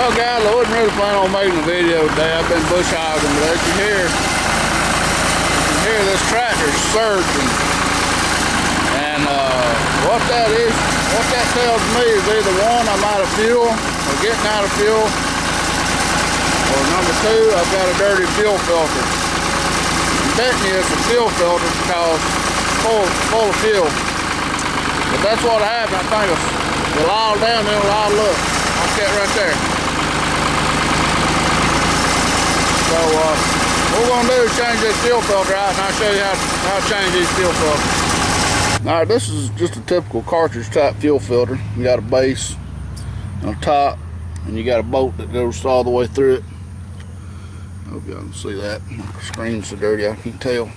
Well, guys, I wasn't really planning on making a video today. I've been bush hogging, but as you can hear this tractor surging. And what that tells me is either one, I'm out of fuel, or getting out of fuel, or number two, I've got a dirty fuel filter. I'm betting you it's a fuel filter because it's full of fuel. But that's what happened. I think it'll all down, then it'll all look. I'll get right there. So what we're going to do is change this fuel filter out, and I'll show you how to change these fuel filters. Alright, this is just a typical cartridge type fuel filter. You got a base and a top, and you got a bolt that goes all the way through it. I hope y'all can see that. My screen's so dirty I can't tell.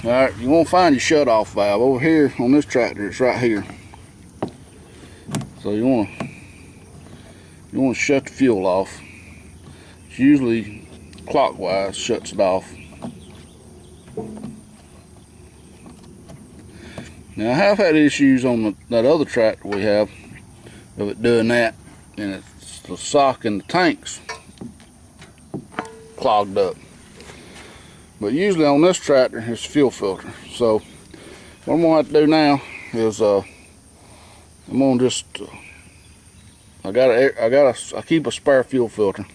Alright, you want to find your shut-off valve. Over here on this tractor, it's right here. So you want to shut the fuel off. It's usually clockwise, shuts it off. Now I have had issues on that other tractor we have of it doing that, and it's the sock in the tanks clogged up. But usually on this tractor it's the fuel filter. So what I'm gonna have to do now is I'm gonna just I keep a spare fuel filter.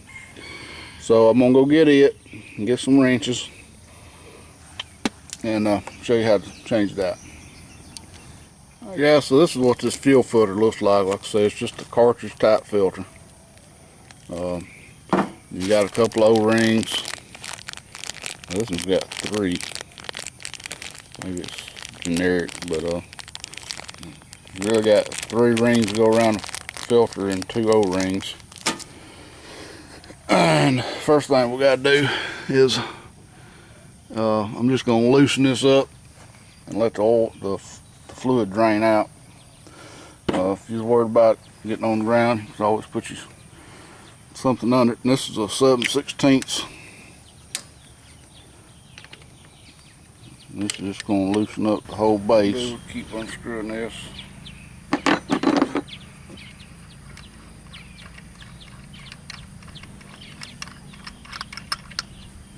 So I'm gonna go get it and get some wrenches and show you how to change that. Yeah, so this is what this fuel filter looks like. Like I say, it's just a cartridge type filter. You got a couple of O-rings. This one's got 3. Maybe it's generic, but you really got 3 rings to go around the filter and 2 O-rings. And first thing we got to do is I'm just going to loosen this up and let the fluid drain out. If you're worried about getting on the ground, you can always put something under it. And this is a 7/16. This is just going to loosen up the whole base. We'll keep unscrewing this.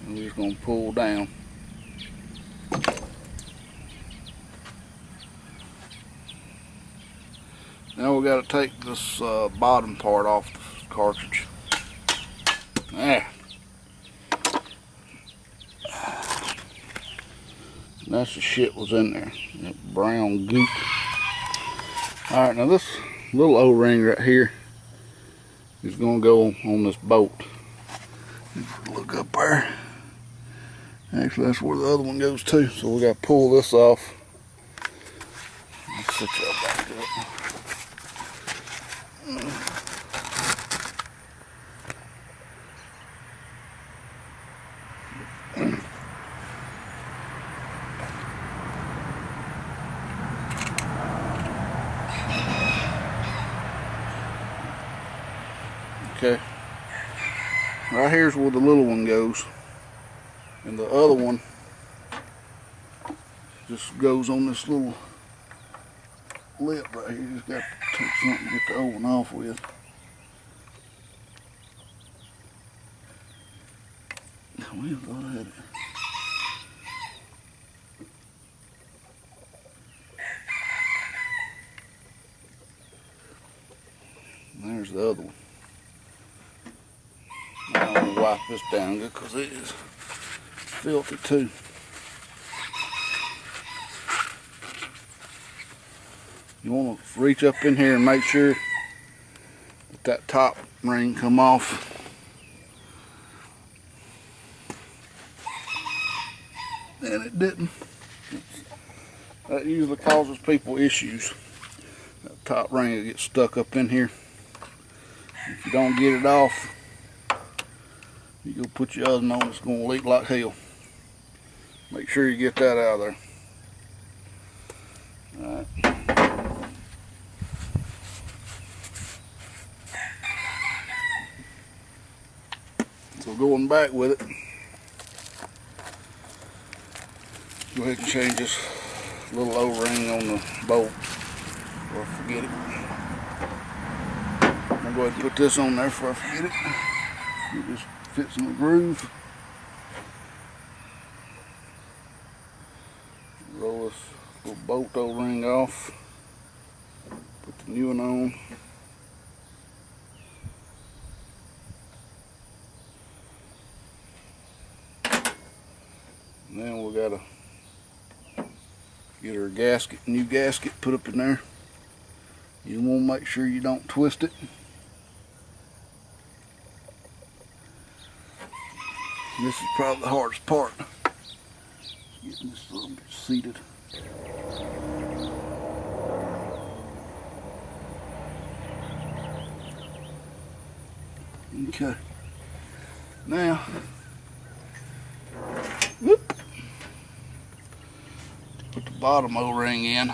And we're just going to pull down. Now we got to take this bottom part off the cartridge. There. And that's the shit was in there. That brown goop. Alright, now this little O-ring right here is going to go on this bolt. Look up there. Actually, that's where the other one goes too. So we got to pull this off. Let's set y'all back up. Okay, right here's where the little one goes, and the other one just goes on this little lip right here. You just got to take something to get the old one off with. We thought I had it. And there's the other one. I'm going to wipe this down good because it is filthy too. You want to reach up in here and make sure that top ring come off. And it didn't. That usually causes people issues. That top ring will get stuck up in here. If you don't get it off, you go put your oven on, it's going to leak like hell. Make sure you get that out of there. Alright. So going back with it, go ahead and change this little O-ring on the bolt, or forget it. I'm go ahead and put this on there before I forget it. It just fits in the groove. Roll this little bolt O-ring off. Put the new one on. And then we gotta get our gasket, new gasket put up in there. You want to make sure you don't twist it. This is probably the hardest part. Getting this little bit seated. Okay. Now, whoop, put the bottom O-ring in.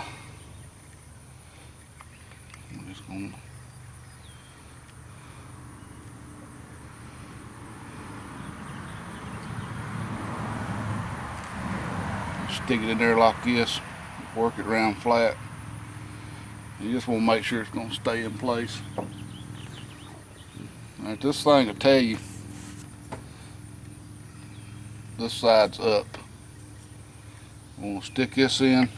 I'm just gonna stick it in there like this, work it around flat. You just want to make sure it's going to stay in place. Alright, this thing will tell you this side's up. I'm going to stick this in.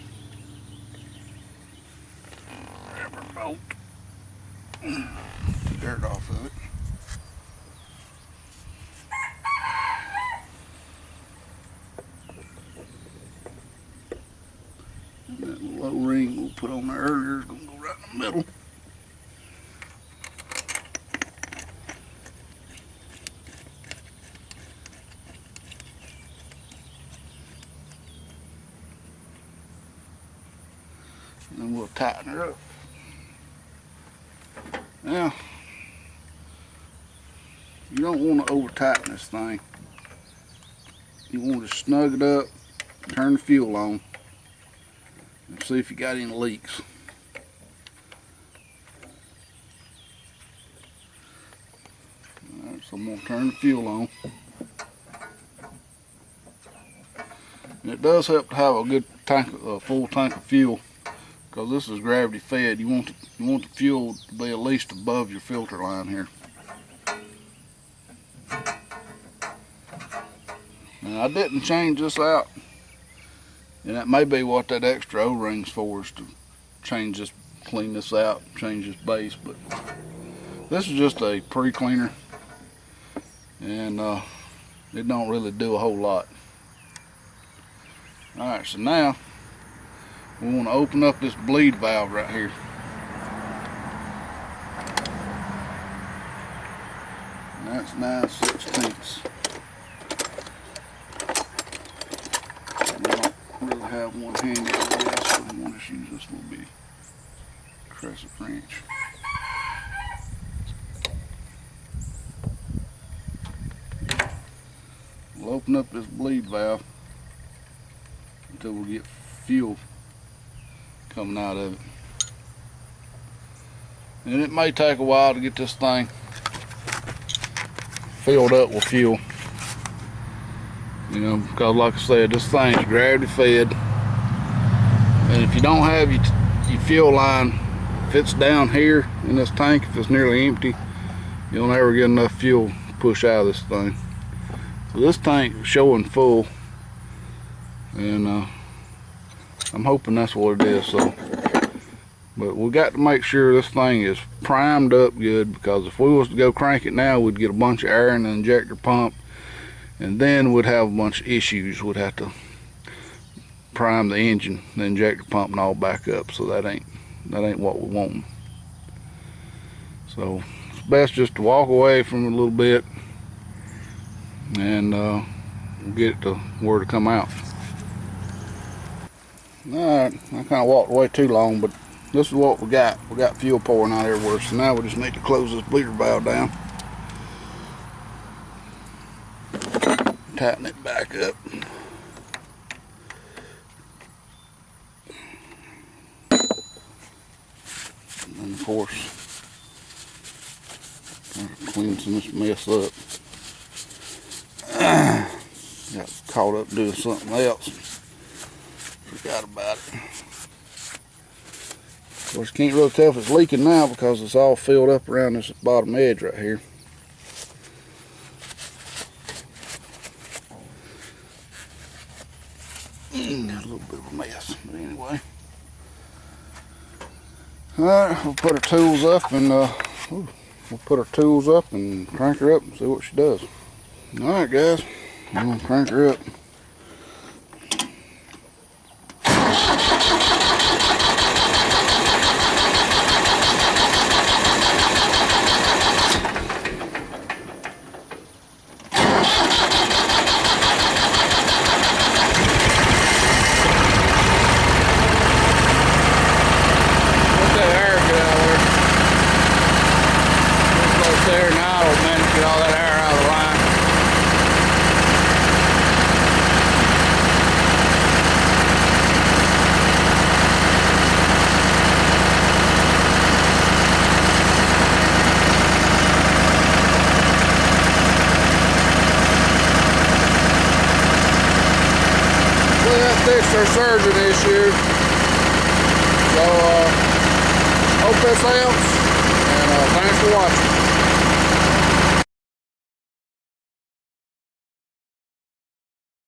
Grab our bolt. Dirt off of it. And that little O-ring we'll put on there earlier is going to go right in the middle. And then we'll tighten her up. Now, you don't want to over tighten this thing. You want to snug it up, turn the fuel on, and see if you got any leaks. Alright, so I'm going to turn the fuel on. And it does help to have a good tank, a full tank of fuel, because this is gravity fed. You want the fuel to be at least above your filter line here. Now, I didn't change this out, and that may be what that extra O-ring's for, is to change this, clean this out, change this base. But this is just a pre-cleaner, and it don't really do a whole lot. Alright, so now we want to open up this bleed valve right here. And that's 9/16. I don't really have one handy with this, so I'm going to just use this little bitty crescent wrench. We'll open up this bleed valve until we get fuel coming out of it. And it may take a while to get this thing filled up with fuel. You know, because like I said, this thing's gravity fed. And if you don't have your fuel line, if it's down here in this tank, if it's nearly empty, you'll never get enough fuel to push out of this thing. So this tank is showing full, and I'm hoping that's what it is. So, but we got to make sure this thing is primed up good, because if we was to go crank it now, we'd get a bunch of air in the injector pump, and then we'd have a bunch of issues. We'd have to prime the engine, the injector pump, and all back up. So that ain't what we want. So it's best just to walk away from it a little bit, and we'll get it to where to come out. Alright, I kind of walked away too long, but this is what we got. We got fuel pouring out everywhere, so now we just need to close this bleeder valve down. Tighten it back up. And of course, clean some of this mess up. Got caught up doing something else. Forgot about it. Of course, you can't really tell if it's leaking now because it's all filled up around this bottom edge right here. Got a little bit of a mess, but anyway. Alright, we'll put our tools up and crank her up and see what she does. Alright guys, I'm gonna crank her up. There now, man, get all that air out of the line. Well, that fixed our surging issue. So, hope this helps.